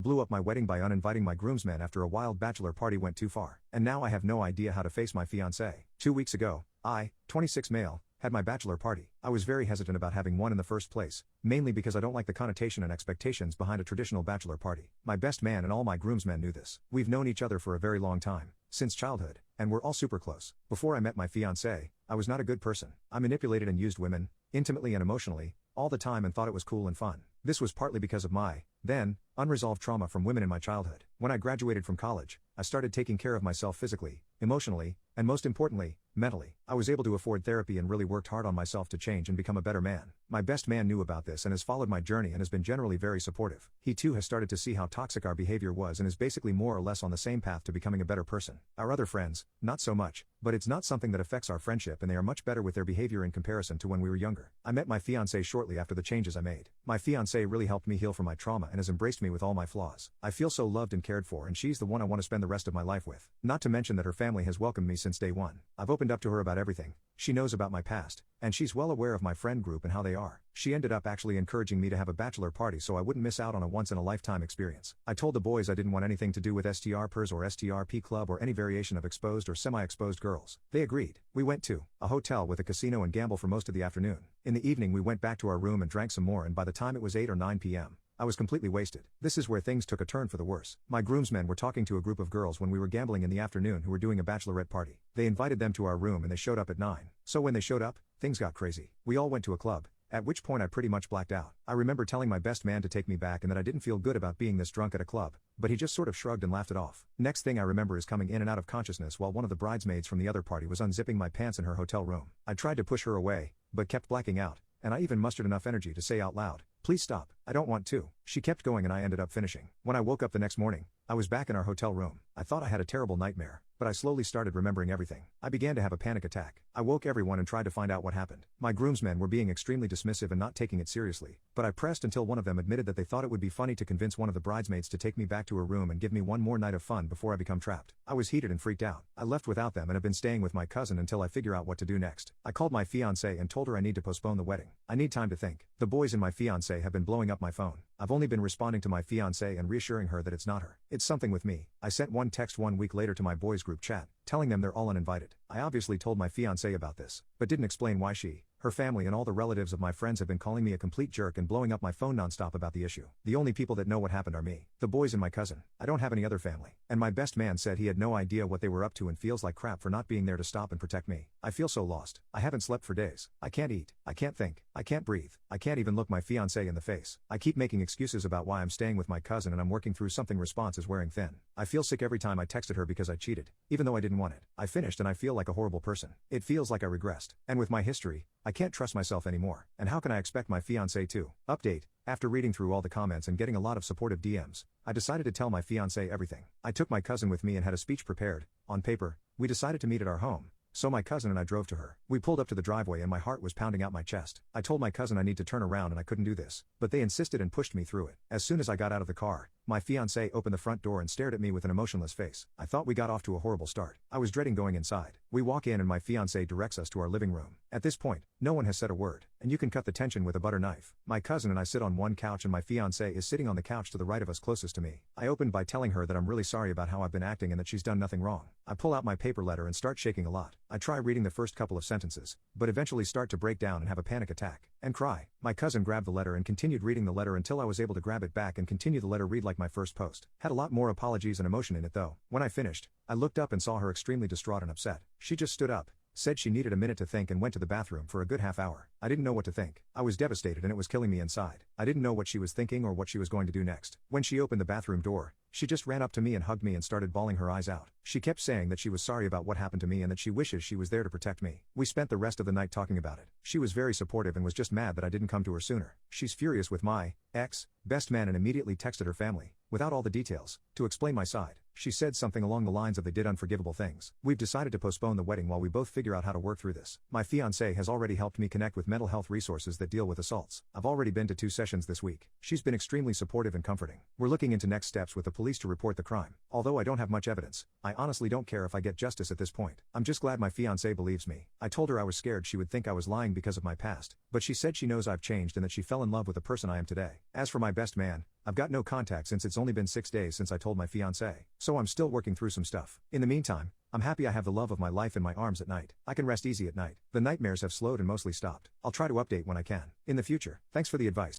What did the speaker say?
Blew up my wedding by uninviting my groomsmen after a wild bachelor party went too far. And now I have no idea how to face my fiancé. 2 weeks ago, I, 26 male, had my bachelor party. I was very hesitant about having one in the first place, mainly because I don't like the connotation and expectations behind a traditional bachelor party. My best man and all my groomsmen knew this. We've known each other for a very long time, since childhood, and we're all super close. Before I met my fiancé, I was not a good person. I manipulated and used women, intimately and emotionally, all the time and thought it was cool and fun. This was partly because of my, then, unresolved trauma from women in my childhood. When I graduated from college, I started taking care of myself physically, emotionally, and most importantly, mentally. I was able to afford therapy and really worked hard on myself to change and become a better man. My best man knew about this and has followed my journey and has been generally very supportive. He too has started to see how toxic our behavior was and is basically more or less on the same path to becoming a better person. Our other friends, not so much, but it's not something that affects our friendship and they are much better with their behavior in comparison to when we were younger. I met my fiancé shortly after the changes I made. My fiancé really helped me heal from my trauma and has embraced me with all my flaws. I feel so loved and cared for and she's the one I want to spend the rest of my life with. Not to mention that her family has welcomed me since day one. I've opened up to her about everything. She knows about my past, and she's well aware of my friend group and how they are. She ended up actually encouraging me to have a bachelor party so I wouldn't miss out on a once-in-a-lifetime experience. I told the boys I didn't want anything to do with STR-PERS or STRP Club or any variation of exposed or semi-exposed girls. They agreed. We went to a hotel with a casino and gamble for most of the afternoon. In the evening we went back to our room and drank some more and by the time it was 8 or 9 p.m., I was completely wasted. This is where things took a turn for the worse. My groomsmen were talking to a group of girls when we were gambling in the afternoon who were doing a bachelorette party. They invited them to our room and they showed up at 9. So when they showed up, things got crazy. We all went to a club, at which point I pretty much blacked out. I remember telling my best man to take me back and that I didn't feel good about being this drunk at a club, but he just sort of shrugged and laughed it off. Next thing I remember is coming in and out of consciousness while one of the bridesmaids from the other party was unzipping my pants in her hotel room. I tried to push her away, but kept blacking out, and I even mustered enough energy to say out loud, "Please stop, I don't want to." She kept going and I ended up finishing. When I woke up the next morning, I was back in our hotel room. I thought I had a terrible nightmare, but I slowly started remembering everything. I began to have a panic attack. I woke everyone and tried to find out what happened. My groomsmen were being extremely dismissive and not taking it seriously, but I pressed until one of them admitted that they thought it would be funny to convince one of the bridesmaids to take me back to her room and give me one more night of fun before I become trapped. I was heated and freaked out. I left without them and have been staying with my cousin until I figure out what to do next. I called my fiancé and told her I need to postpone the wedding. I need time to think. The boys and my fiancé have been blowing up my phone. I've only been responding to my fiancé and reassuring her that it's not her. It's something with me. I sent one text 1 week later to my boys group chat, telling them they're all uninvited. I obviously told my fiancé about this, but didn't explain why she, her family and all the relatives of my friends have been calling me a complete jerk and blowing up my phone nonstop about the issue. The only people that know what happened are me, the boys and my cousin. I don't have any other family. And my best man said he had no idea what they were up to and feels like crap for not being there to stop and protect me. I feel so lost. I haven't slept for days. I can't eat. I can't think. I can't breathe. I can't even look my fiancé in the face. I keep making excuses about why I'm staying with my cousin and I'm working through something. Response is wearing thin. I feel sick every time I texted her because I cheated, even though I didn't want it. I finished and I feel like a horrible person. It feels like I regressed. And with my history, I can't trust myself anymore. And how can I expect my fiancé to? Update. After reading through all the comments and getting a lot of supportive DMs, I decided to tell my fiancé everything. I took my cousin with me and had a speech prepared. On paper, we decided to meet at our home. So my cousin and I drove to her. We pulled up to the driveway and my heart was pounding out my chest. I told my cousin I need to turn around and I couldn't do this, but they insisted and pushed me through it. As soon as I got out of the car, my fiancé opened the front door and stared at me with an emotionless face. I thought we got off to a horrible start. I was dreading going inside. We walk in and my fiancé directs us to our living room. At this point, no one has said a word, and you can cut the tension with a butter knife. My cousin and I sit on one couch and my fiancé is sitting on the couch to the right of us closest to me. I opened by telling her that I'm really sorry about how I've been acting and that she's done nothing wrong. I pull out my paper letter and start shaking a lot. I try reading the first couple of sentences, but eventually start to break down and have a panic attack, and cry. My cousin grabbed the letter and continued reading the letter until I was able to grab it back and continue the letter read like my first post. Had a lot more apologies and emotion in it though. When I finished, I looked up and saw her extremely distraught and upset. She just stood up, said she needed a minute to think and went to the bathroom for a good half hour. I didn't know what to think. I was devastated and it was killing me inside. I didn't know what she was thinking or what she was going to do next. When she opened the bathroom door, she just ran up to me and hugged me and started bawling her eyes out. She kept saying that she was sorry about what happened to me and that she wishes she was there to protect me. We spent the rest of the night talking about it. She was very supportive and was just mad that I didn't come to her sooner. She's furious with my best man and immediately texted her family, without all the details, to explain my side. She said something along the lines of they did unforgivable things. We've decided to postpone the wedding while we both figure out how to work through this. My fiancé has already helped me connect with mental health resources that deal with assaults. I've already been to 2 sessions this week. She's been extremely supportive and comforting. We're looking into next steps with the police to report the crime. Although I don't have much evidence, I honestly don't care if I get justice at this point. I'm just glad my fiancé believes me. I told her I was scared she would think I was lying because of my past, but she said she knows I've changed and that she fell in love with the person I am today. As for my best man, I've got no contact since it's only been 6 days since I told my fiancé, so I'm still working through some stuff. In the meantime, I'm happy I have the love of my life in my arms at night. I can rest easy at night. The nightmares have slowed and mostly stopped. I'll try to update when I can. In the future, thanks for the advice.